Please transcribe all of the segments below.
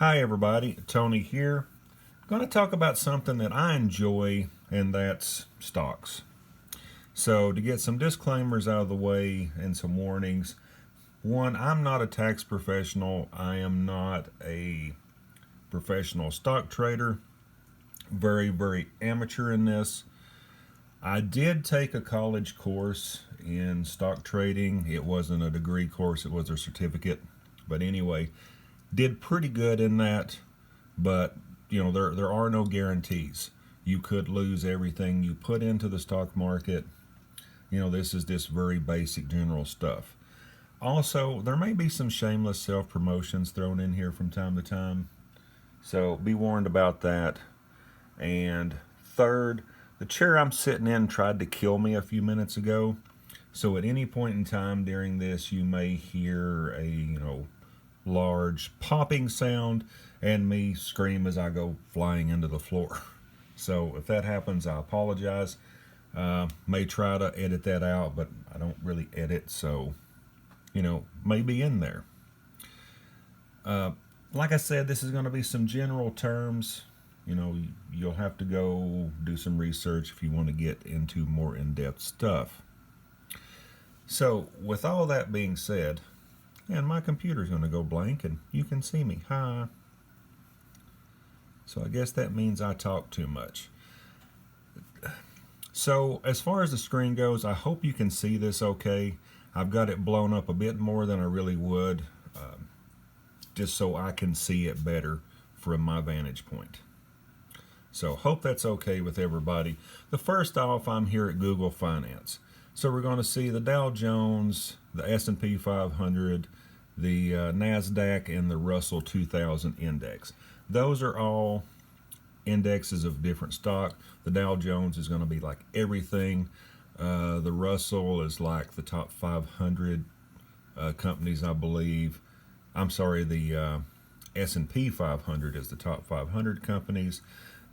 Hi everybody, Tony here. I'm going to talk about something that I enjoy, and that's stocks. So to get some disclaimers out of the way and some warnings. One, I'm not a tax professional. I am not a professional stock trader. Very amateur in this. I did take a college course in stock trading. It wasn't a degree course, it was a certificate. But anyway, did pretty good in that, but there are no guarantees. You could lose everything you put into the stock market. This is just very basic general stuff. Also, there may be some shameless self-promotions thrown in here from time to time, so be warned about that. And third, the chair I'm sitting in tried to kill me a few minutes ago, so at any point in time during this you may hear a large popping sound and me scream as I go flying into the floor. So if that happens, I apologize. May try to edit that out, but I don't really edit, so may be in there. Like I said, this is going to be some general terms. You'll have to go do some research if you want to get into more in-depth stuff. So with all that being said, and my computer's going to go blank and you can see me. Hi. So I guess that means I talk too much. So as far as the screen goes, I hope you can see this okay. I've got it blown up a bit more than I really would, just so I can see it better from my vantage point. So hope that's okay with everybody. The first off, I'm here at Google Finance. So we're going to see the Dow Jones, the S&P 500, the NASDAQ, and the Russell 2000 index. Those are all indexes of different stock. The Dow Jones is going to be like everything. The Russell is like the top 500 companies, I believe. I'm sorry, the S&P 500 is the top 500 companies.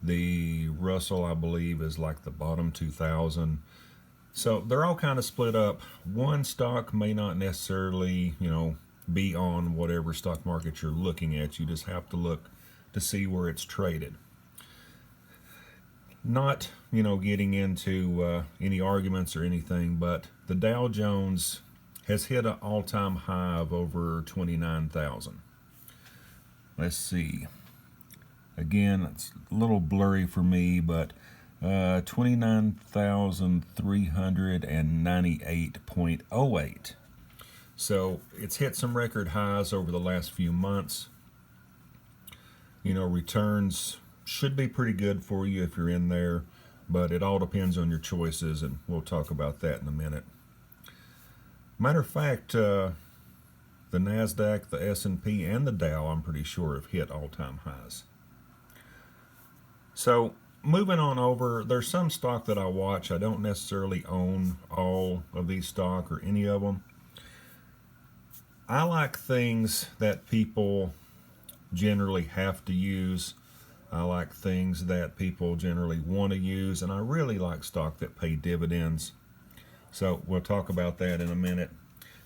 The Russell, I believe, is like the bottom 2,000. So they're all kind of split up. One stock may not necessarily, be on whatever stock market you're looking at. You just have to look to see where it's traded. Not, getting into any arguments or anything, but the Dow Jones has hit an all-time high of over 29,000. Let's see. Again, it's a little blurry for me, but 29,398.08. So it's hit some record highs over the last few months. Returns should be pretty good for you if you're in there, but it all depends on your choices, and we'll talk about that in a minute. Matter of fact, the NASDAQ, the S&P, and the Dow, I'm pretty sure, have hit all-time highs. So moving on over, there's some stock that I watch. I don't necessarily own all of these stock or any of them. I like things that people generally have to use. I like things that people generally want to use, and I really like stock that pay dividends. So we'll talk about that in a minute.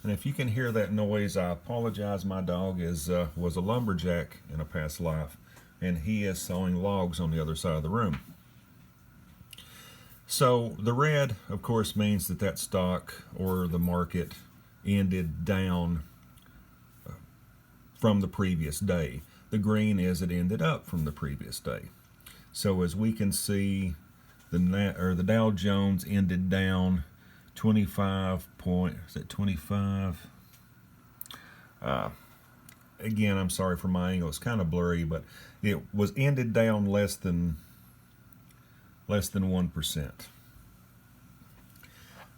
And if you can hear that noise, I apologize. My dog was a lumberjack in a past life, and he is sawing logs on the other side of the room. So the red, of course, means that stock or the market ended down from the previous day. The green is it ended up from the previous day. So as we can see, the Dow Jones ended down 25 point. Is it 25? Again, I'm sorry for my angle. It's kind of blurry, but it was ended down less than 1%.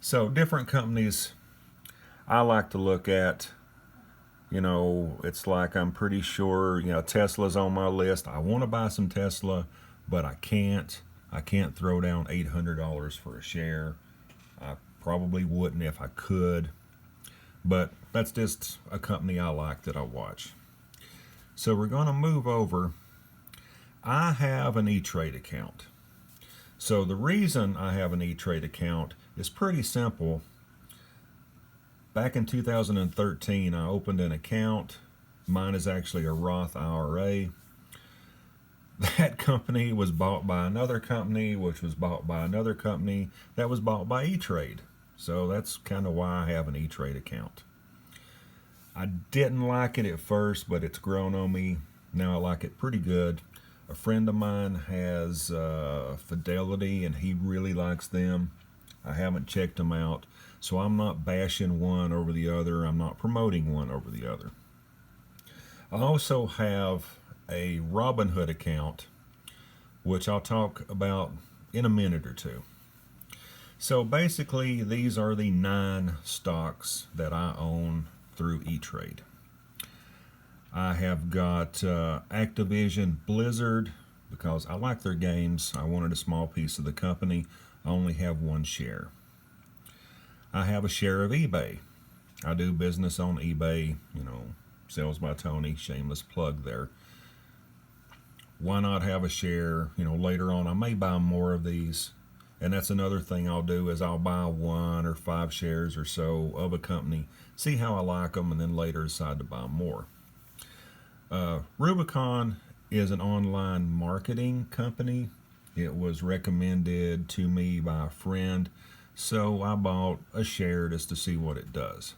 So different companies I like to look at. It's like I'm pretty sure, Tesla's on my list. I want to buy some Tesla, but I can't. I can't throw down $800 for a share. I probably wouldn't if I could, but that's just a company I like that I watch. So we're going to move over. I have an E-Trade account. So the reason I have an E-Trade account is pretty simple. Back in 2013, I opened an account Mine is actually a Roth IRA. That company was bought by another company, which was bought by another company that was bought by E-Trade. So that's kind of why I have an E-Trade account. I didn't like it at first, but it's grown on me. Now I like it pretty good. A friend of mine has Fidelity, and he really likes them. I haven't checked them out, so I'm not bashing one over the other. I'm not promoting one over the other. I also have a Robinhood account, which I'll talk about in a minute or two. So basically, these are the 9 stocks that I own through E-Trade. I have got Activision Blizzard because I like their games. I wanted a small piece of the company. I only have 1 share. I have a share of eBay. I do business on eBay, Sales by Tony, shameless plug there. Why not have a share? Later on I may buy more of these. And that's another thing I'll do is I'll buy 1 or 5 shares or so of a company, see how I like them, and then later decide to buy more. Rubicon is an online marketing company. It was recommended to me by a friend, so I bought a share just to see what it does.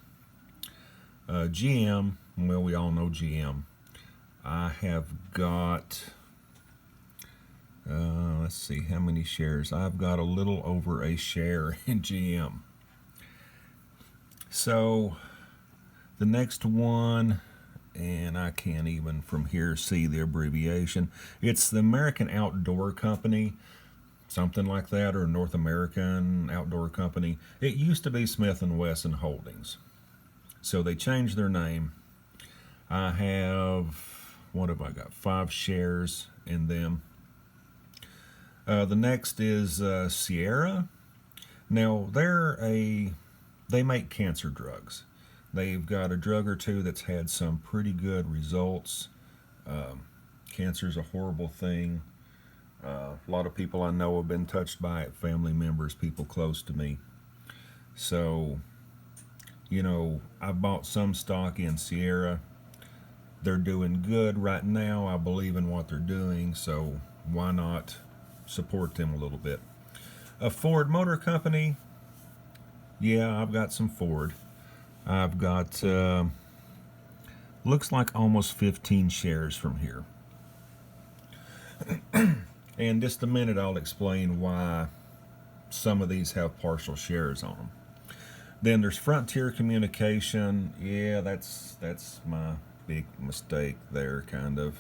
GM, well, we all know GM. I have got, let's see how many shares. I've got a little over a share in GM. So the next one, and I can't even from here see the abbreviation. It's the American Outdoor Company, something like that, or North American Outdoor Company. It used to be Smith & Wesson Holdings. So they changed their name. I have, what have I got? 5 shares in them. The next is Sierra. Now, they make cancer drugs. They've got a drug or two that's had some pretty good results. Cancer's a horrible thing. A lot of people I know have been touched by it, family members, people close to me. So, I bought some stock in Sierra. They're doing good right now. I believe in what they're doing, so why not support them a little bit? A Ford Motor Company. Yeah, I've got some Ford. I've got, looks like almost 15 shares from here. In just a minute, I'll explain why some of these have partial shares on them. Then there's Frontier Communication. Yeah, that's my big mistake there, kind of.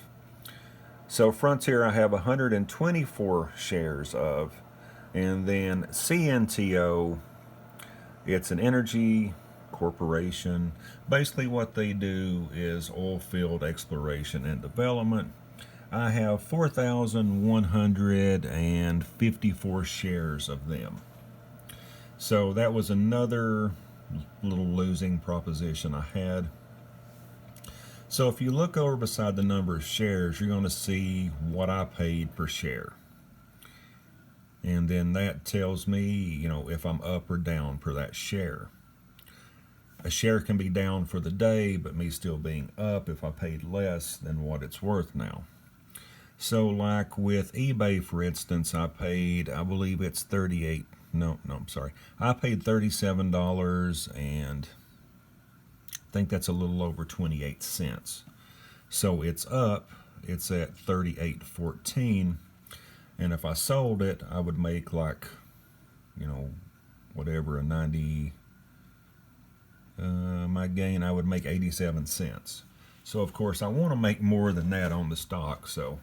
So Frontier I have 124 shares of. And then CNTO, it's an energy corporation. Basically what they do is oil field exploration and development. I have 4,154 shares of them. So that was another little losing proposition I had. So if you look over beside the number of shares, you're going to see what I paid per share. And then that tells me, if I'm up or down per that share. A share can be down for the day, but me still being up if I paid less than what it's worth now. So like with eBay, for instance, I paid, I believe it's I paid $37, and I think that's a little over 28 cents. So it's up, it's at 38.14, and if I sold it, I would make like, whatever, my gain, I would make 87 cents. So of course I want to make more than that on the stock, so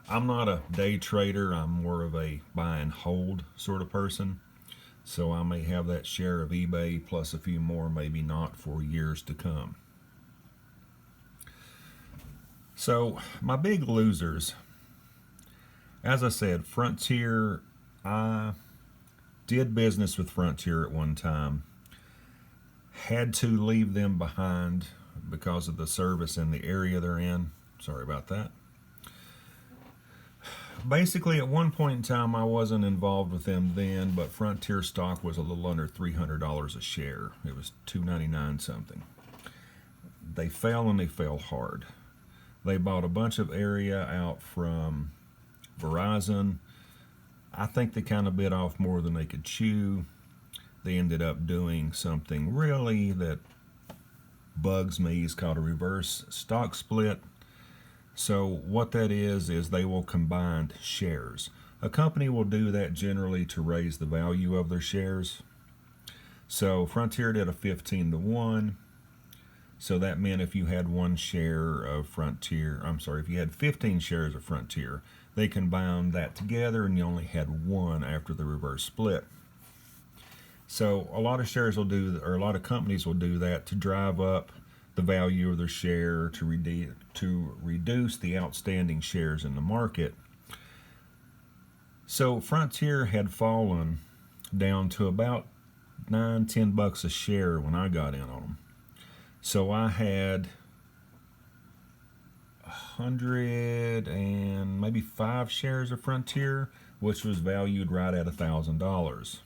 I'm not a day trader, I'm more of a buy and hold sort of person. So I may have that share of eBay plus a few more, maybe not, for years to come. So my big losers, as I said, Frontier, I did business with Frontier at one time. Had to leave them behind because of the service in the area they're in. Sorry about that. Basically, at one point in time, I wasn't involved with them then, but Frontier stock was a little under $300 a share. It was $2.99 something. they fell, and they fell hard. They bought a bunch of area out from Verizon. I think they kind of bit off more than they could chew. They ended up doing something really that bugs me. It's called a reverse stock split. So what that is they will combine shares. A company will do that generally to raise the value of their shares. So Frontier did a 15-to-1. So that meant if you had one share of Frontier, if you had 15 shares of Frontier, they combined that together and you only had one after the reverse split. So a lot of shares will do, or a lot of companies will do that to drive up the value of their share, to reduce the outstanding shares in the market. So Frontier had fallen down to about $9-10 a share when I got in on them. So I had 100 and maybe 5 shares of Frontier, which was valued right at $1,000.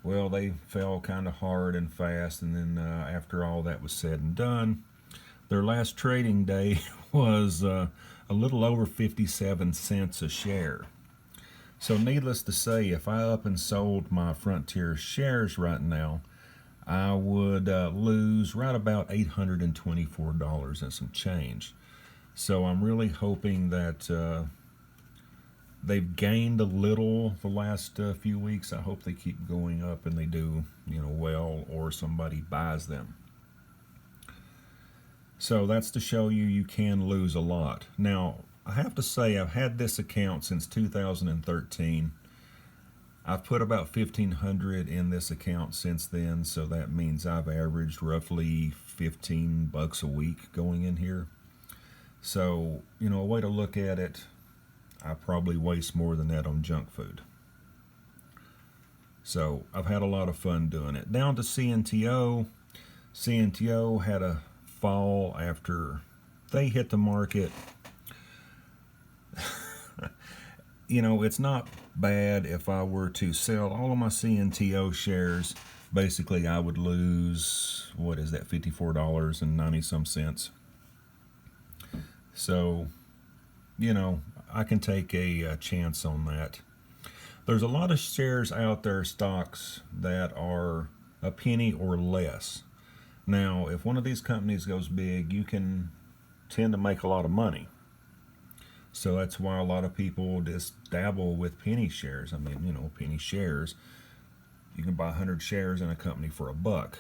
Well, they fell kind of hard and fast, and then after all that was said and done, their last trading day was a little over 57 cents a share. So needless to say, if I up and sold my Frontier shares right now, I would lose right about $824 and some change. So I'm really hoping that they've gained a little the last few weeks. I hope they keep going up and they do, well, or somebody buys them. So that's to show you can lose a lot. Now, I have to say I've had this account since 2013. I've put about $1,500 in this account since then, so that means I've averaged roughly $15 a week going in here. So, a way to look at it, I probably waste more than that on junk food. So I've had a lot of fun doing it. Down to CNTO. CNTO had a fall after they hit the market. It's not bad if I were to sell all of my CNTO shares. Basically, I would lose, $54.90 some cents. So, I can take a chance on that. There's a lot of shares out there, stocks, that are a penny or less. Now, if one of these companies goes big, you can tend to make a lot of money. So that's why a lot of people just dabble with penny shares. Penny shares, you can buy 100 shares in a company for $1.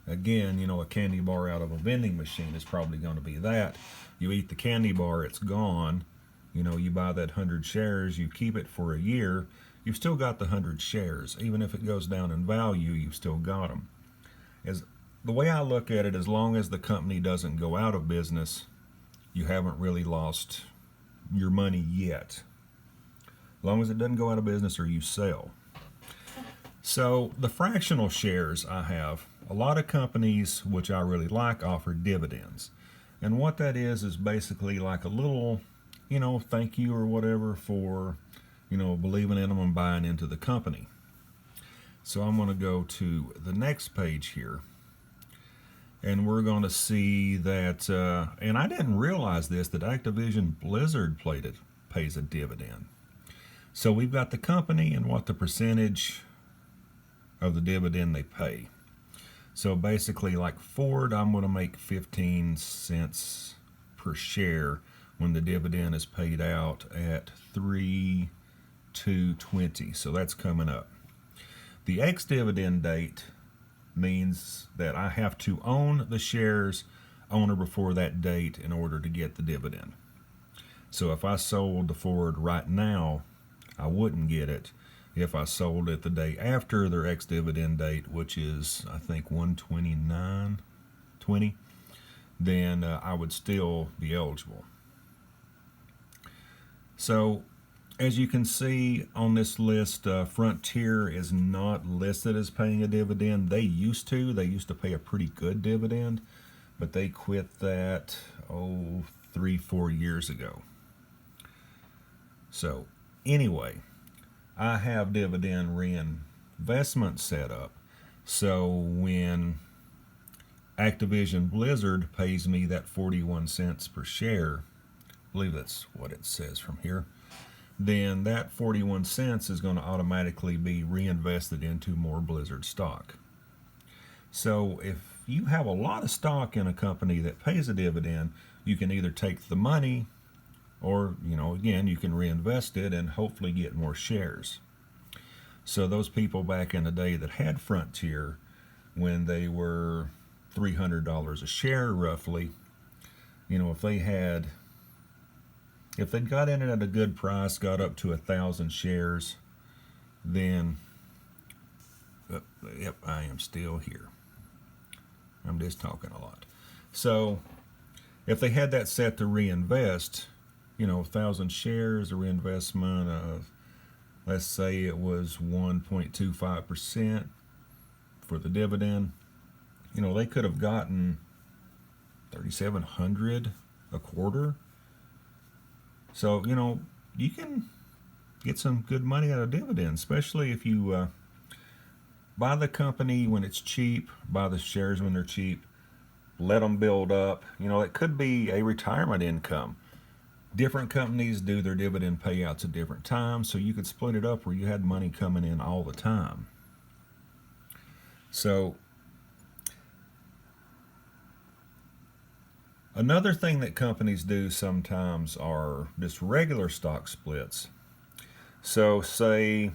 Again, a candy bar out of a vending machine is probably going to be that. You eat the candy bar, it's gone. You buy that 100 shares, you keep it for a year, you've still got the 100 shares. Even if it goes down in value, you've still got them. As the way I look at it, as long as the company doesn't go out of business, you haven't really lost your money yet. As long as it doesn't go out of business or you sell. So the fractional shares I have, a lot of companies, which I really like, offer dividends. And what that is basically like a little, thank you or whatever for, believing in them and buying into the company. So I'm going to go to the next page here. And we're going to see that, and I didn't realize this, that Activision Blizzard pays a dividend. So we've got the company and what the percentage of the dividend they pay. So basically, like Ford, I'm going to make 15 cents per share when the dividend is paid out at 3/2/20. So that's coming up. The ex-dividend date means that I have to own the shares on or before that date in order to get the dividend. So if I sold the Ford right now, I wouldn't get it. If I sold it the day after their ex-dividend date, which is, I think, 1/29/20, then I would still be eligible. So, as you can see on this list, Frontier is not listed as paying a dividend. They used to pay a pretty good dividend, but they quit that, 3-4 years ago. So, anyway, I have dividend reinvestment set up. So when Activision Blizzard pays me that 41 cents per share, I believe that's what it says from here, then that 41 cents is going to automatically be reinvested into more Blizzard stock. So if you have a lot of stock in a company that pays a dividend, you can either take the money or, again, you can reinvest it and hopefully get more shares. So those people back in the day that had Frontier, when they were $300 a share roughly, if they'd got in it at a good price, got up to 1,000 shares, then, yep, I am still here. I'm just talking a lot. So if they had that set to reinvest, 1,000 shares, a reinvestment of, let's say it was 1.25% for the dividend, they could have gotten $3,700 a quarter. So, you can get some good money out of dividends, especially if you buy the company when it's cheap, buy the shares when they're cheap, let them build up. It could be a retirement income. Different companies do their dividend payouts at different times, so you could split it up where you had money coming in all the time. So, another thing that companies do sometimes are just regular stock splits. So say,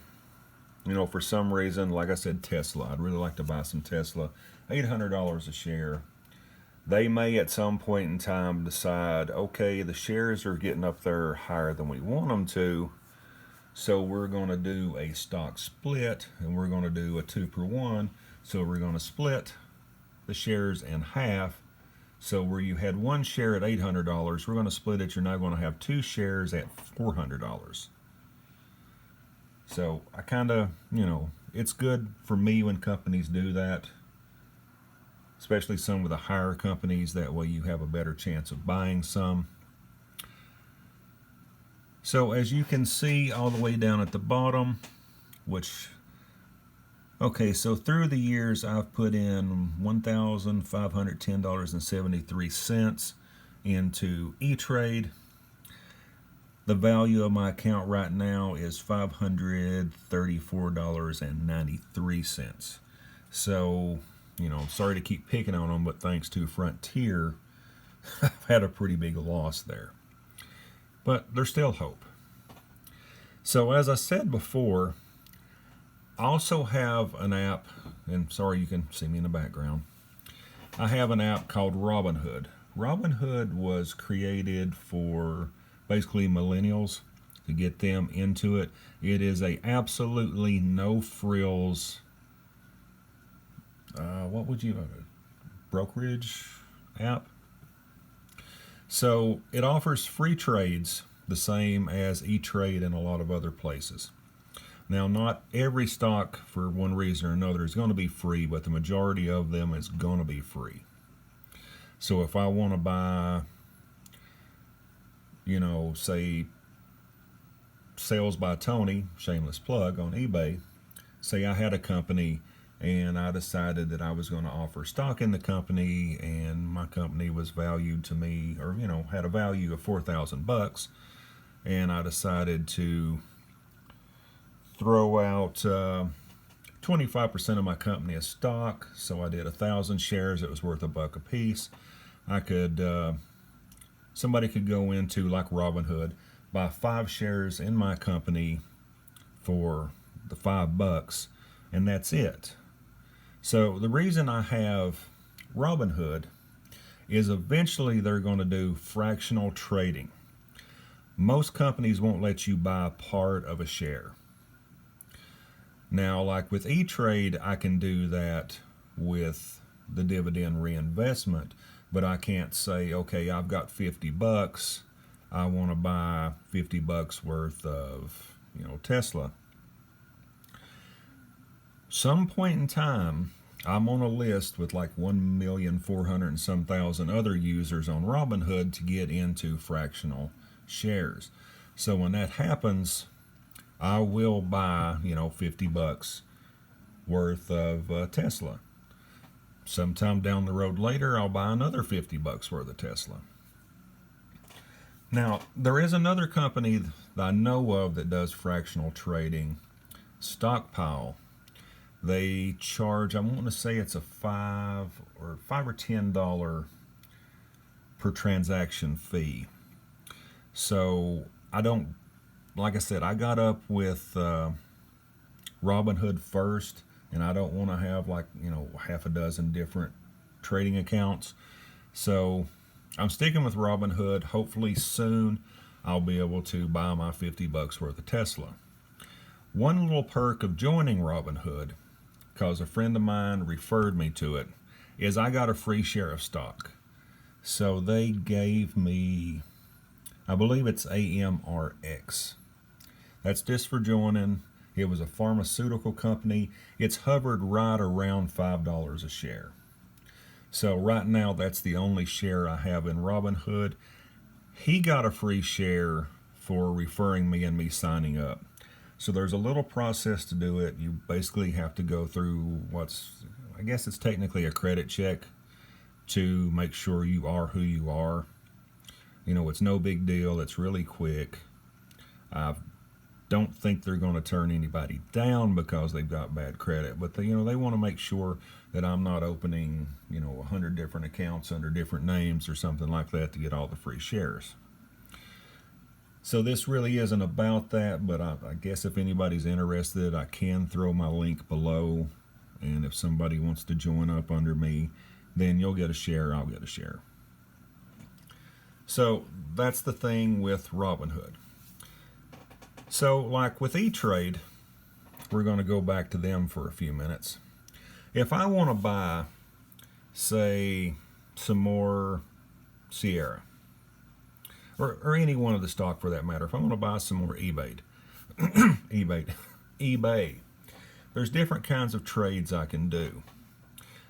for some reason, like I said, Tesla, I'd really like to buy some Tesla, $800 a share. They may at some point in time decide, okay, the shares are getting up there higher than we want them to, so we're going to do a stock split, and we're going to do a 2-for-1. So we're going to split the shares in half. So where you had one share at $800, we're going to split it. You're now going to have two shares at $400. So I kind of, it's good for me when companies do that, especially some of the higher companies. That way you have a better chance of buying some. So as you can see all the way down at the bottom, so through the years I've put in $1,510.73 into E-Trade. The value of my account right now is $534.93. So, sorry to keep picking on them, but thanks to Frontier, I've had a pretty big loss there. But there's still hope. So as I said before, I also have an app, and sorry you can see me in the background. I have an app called Robinhood. Robinhood was created for basically millennials, to get them into it. It is a absolutely no frills, brokerage app. So it offers free trades, the same as E-Trade and a lot of other places. Now, not every stock, for one reason or another, is going to be free, but the majority of them is going to be free. So if I want to buy, say, Sales by Tony, shameless plug, on eBay, say I had a company and I decided that I was going to offer stock in the company, and my company was valued to me, or, had a value of $4,000, and I decided to throw out 25% of my company as stock. So I did 1,000 shares. It was worth $1 a piece. Somebody could go into, like Robinhood, buy 5 shares in my company for the $5, and that's it. So the reason I have Robinhood is eventually they're going to do fractional trading. Most companies won't let you buy part of a share. Now, like with E-Trade, I can do that with the dividend reinvestment, but I can't say, okay, I've got $50, I want to buy $50 worth of, Tesla. Some point in time, I'm on a list with like 1,400,000 and some thousand other users on Robinhood to get into fractional shares. So when that happens, I will buy, $50 worth of Tesla. Sometime down the road later, I'll buy another 50 bucks worth of Tesla. Now, there is another company that I know of that does fractional trading, Stockpile. They charge, I want to say it's a $5 or $10 per transaction fee. So I don't, like I said, I got up with Robinhood first, and I don't want to have like, half a dozen different trading accounts. So I'm sticking with Robinhood. Hopefully soon I'll be able to buy my 50 bucks worth of Tesla. One little perk of joining Robinhood, because a friend of mine referred me to it, is I got a free share of stock. So they gave me, I believe it's AMRX. That's just for joining. It was a pharmaceutical company. It's hovered right around $5 a share. So right now, that's the only share I have in Robinhood. He got a free share for referring me and me signing up. So there's a little process to do it. You basically have to go through I guess it's technically a credit check to make sure you are who you are. It's no big deal. It's really quick. I don't think they're going to turn anybody down because they've got bad credit, but they want to make sure that I'm not opening 100 different accounts under different names or something like that to get all the free shares. So this really isn't about that, but I guess if anybody's interested, I can throw my link below, and if somebody wants to join up under me, then you'll get a share, I'll get a share. So that's the thing with Robinhood. So like with E-Trade, we're going to go back to them for a few minutes. If I want to buy, say, some more Sierra, or any one of the stock for that matter, if I want to buy some more eBay, there's different kinds of trades I can do.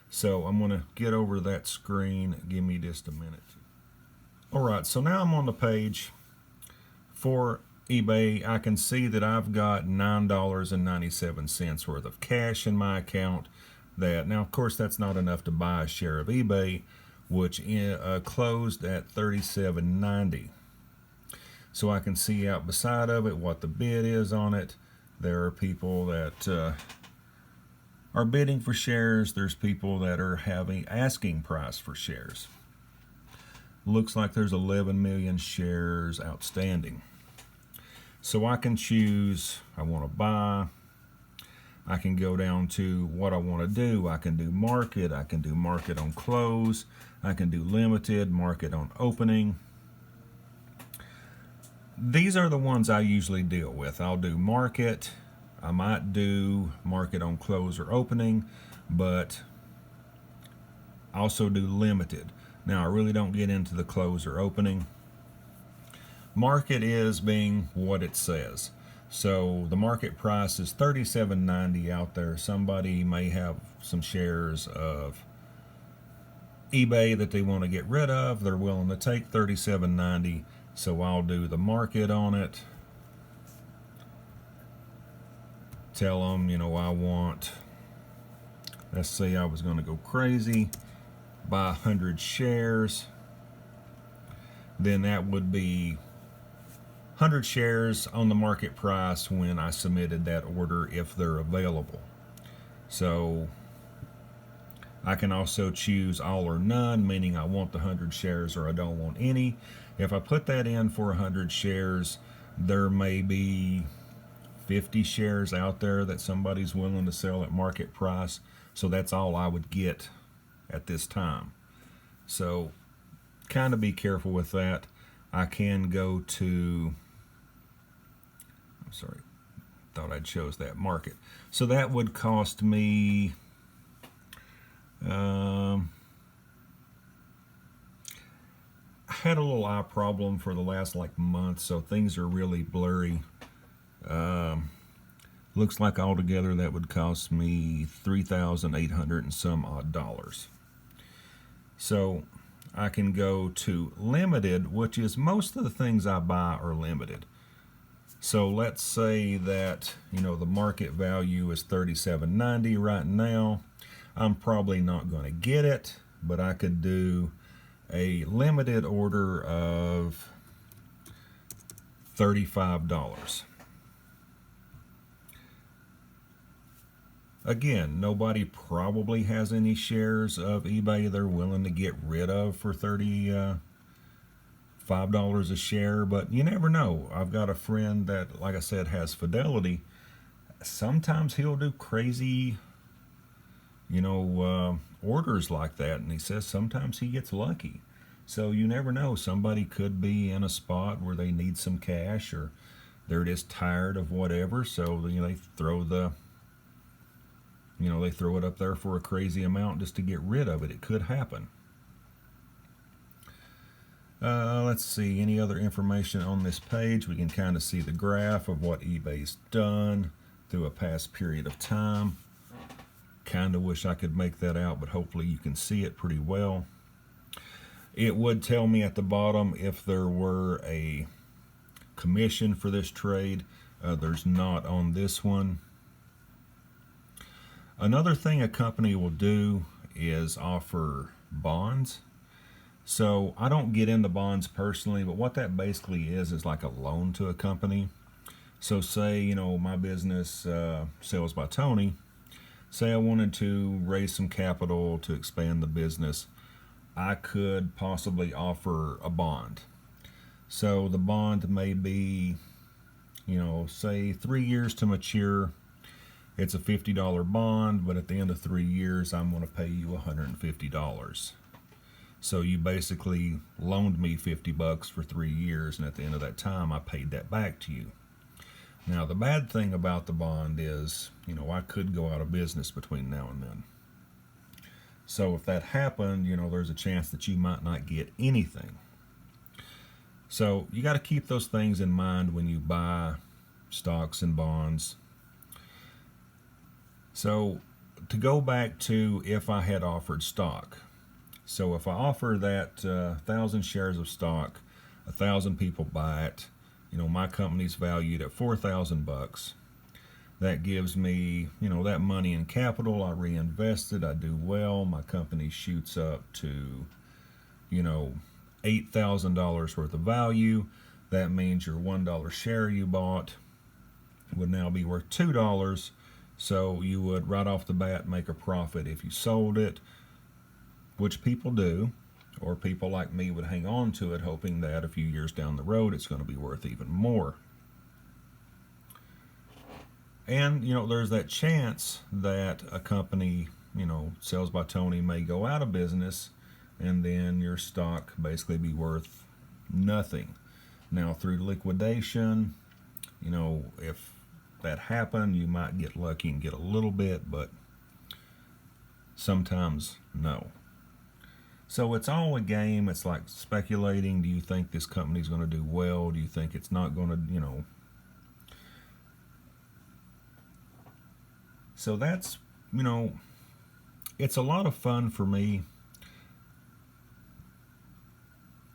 So I'm going to get over that screen. Give me just a minute. All right, so now I'm on the page for eBay. I can see that I've got $9.97 worth of cash in my account. Now, of course, that's not enough to buy a share of eBay, which closed at $37.90. So I can see out beside of it what the bid is on it. There are people that are bidding for shares. There's people that are having asking price for shares. Looks like there's 11 million shares outstanding. So I can choose, I want to buy. I can go down to what I want to do. I can do market. I can do market on close. I can do limited, market on opening. These are the ones I usually deal with. I'll do market. I might do market on close or opening, but I also do limited. Now, I really don't get into the close or opening. Market is being what it says. So the market price is $37.90 out there. Somebody may have some shares of eBay that they want to get rid of. They're willing to take $37.90. So I'll do the market on it. Tell them, I want, let's say I was going to go crazy, buy 100 shares. Then that would be 100 shares on the market price when I submitted that order if they're available. So I can also choose all or none, meaning I want the 100 shares or I don't want any. If I put that in for 100 shares, there may be 50 shares out there that somebody's willing to sell at market price. So that's all I would get at this time. So kind of be careful with that. I can go to, I'm sorry, thought I'd chose that market. So that would cost me I had a little eye problem for the last month, so things are really blurry. Looks like altogether that would cost me $3,800 and some odd dollars. So I can go to limited, which is most of the things I buy are limited. So let's say that the market value is $37.90 right now. I'm probably not going to get it, but I could do a limited order of $35. Again, nobody probably has any shares of eBay they're willing to get rid of for $35 a share, but you never know. I've got a friend that, like I said, has Fidelity. Sometimes he'll do crazy, orders like that, and he says sometimes he gets lucky. So you never know. Somebody could be in a spot where they need some cash, or they're just tired of whatever, so they throw they throw it up there for a crazy amount just to get rid of it. It could happen. Let's see, any other information on this page? We can kind of see the graph of what eBay's done through a past period of time. Kind of wish I could make that out, but hopefully you can see it pretty well. It would tell me at the bottom if there were a commission for this trade. There's not on this one. Another thing a company will do is offer bonds. So I don't get into bonds personally, but what that basically is like a loan to a company. So say, my business, Sales by Tony, say I wanted to raise some capital to expand the business, I could possibly offer a bond. So the bond may be, say 3 years to mature. It's a $50 bond, but at the end of 3 years, I'm going to pay you $150. So you basically loaned me $50 for 3 years, and at the end of that time, I paid that back to you. Now, the bad thing about the bond is, I could go out of business between now and then. So if that happened, there's a chance that you might not get anything. So you got to keep those things in mind when you buy stocks and bonds. So to go back to if I had offered stock. So if I offer that 1,000 shares of stock, 1,000 people buy it, my company's valued at $4,000. That gives me, that money in capital. I reinvest it. I do well. My company shoots up to, $8,000 worth of value. That means your $1 share you bought would now be worth $2. So you would right off the bat make a profit if you sold it, which people do, or people like me would hang on to it hoping that a few years down the road it's going to be worth even more. And, there's that chance that a company, Sales by Tony, may go out of business, and then your stock basically be worth nothing. Now, through liquidation, if that happened, you might get lucky and get a little bit, but sometimes no. So it's all a game. It's like speculating. Do you think this company's going to do well? Do you think it's not going to, So that's, it's a lot of fun for me.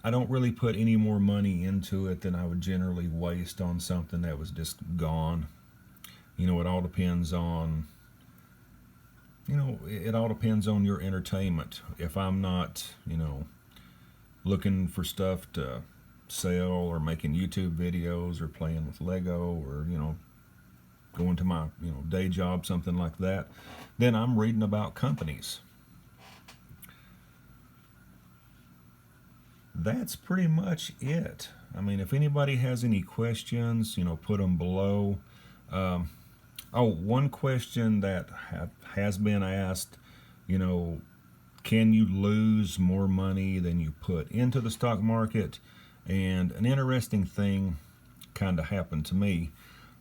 I don't really put any more money into it than I would generally waste on something that was just gone. It all depends on, it all depends on your entertainment. If I'm not, looking for stuff to sell or making YouTube videos or playing with Lego or, going to my, day job, something like that, then I'm reading about companies. That's pretty much it. I mean, if anybody has any questions, put them below. One question that has been asked, can you lose more money than you put into the stock market? And an interesting thing kind of happened to me.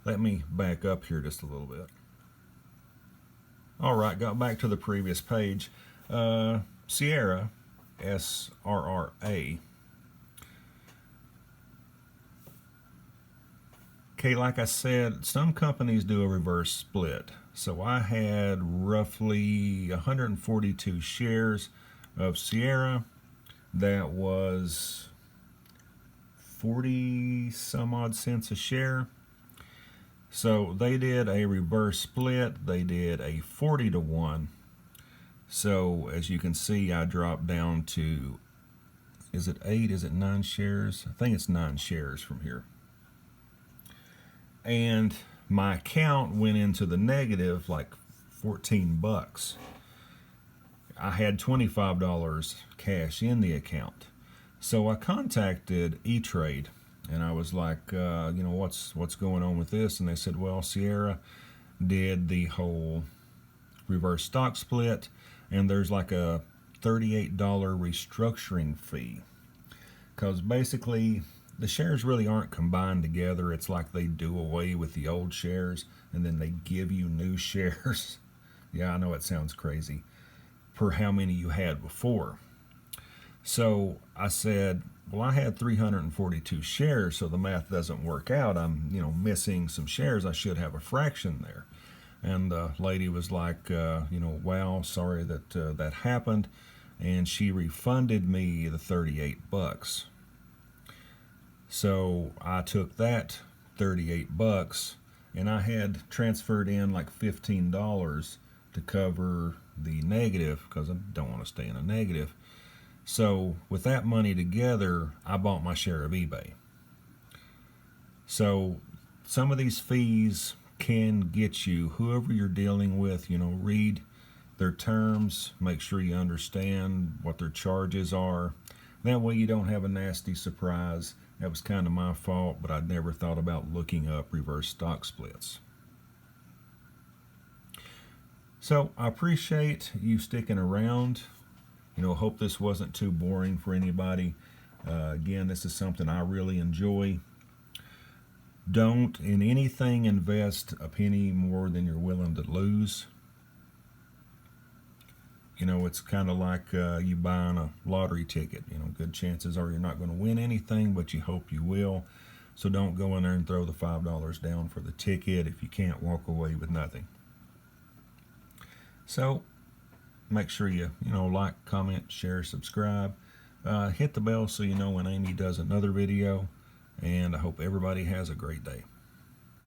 Let me back up here just a little bit. All right, got back to the previous page. Sierra, SRRA. Okay, like I said, some companies do a reverse split. So I had roughly 142 shares of Sierra. That was 40 some odd cents a share. So they did a reverse split. They did a 40-to-1. So as you can see, I dropped down to, is it 8, is it 9 shares? I think it's 9 shares from here. And my account went into the negative like 14 bucks. I had $25 cash in the account. So I contacted E-Trade and I was like, what's going on with this? And they said, well, Sierra did the whole reverse stock split, and there's like a $38 restructuring fee, because basically the shares really aren't combined together. It's like they do away with the old shares and then they give you new shares. Yeah, I know it sounds crazy, per how many you had before. So I said, well, I had 342 shares, so the math doesn't work out. I'm, missing some shares. I should have a fraction there. And the lady was like, wow, sorry that that happened. And she refunded me the 38 bucks. So I took that 38 bucks and I had transferred in like $15 to cover the negative, because I don't want to stay in a negative. So with that money together, I bought my share of eBay. So some of these fees can get you, whoever you're dealing with, read their terms, make sure you understand what their charges are. That way you don't have a nasty surprise. That was kind of my fault, but I'd never thought about looking up reverse stock splits. So I appreciate you sticking around. Hope this wasn't too boring for anybody. Again, this is something I really enjoy. Don't in anything invest a penny more than you're willing to lose. It's kind of like you buying a lottery ticket. Good chances are you're not going to win anything, but you hope you will. So don't go in there and throw the $5 down for the ticket if you can't walk away with nothing. So make sure you like, comment, share, subscribe, hit the bell so you know when Amy does another video, and I hope everybody has a great day.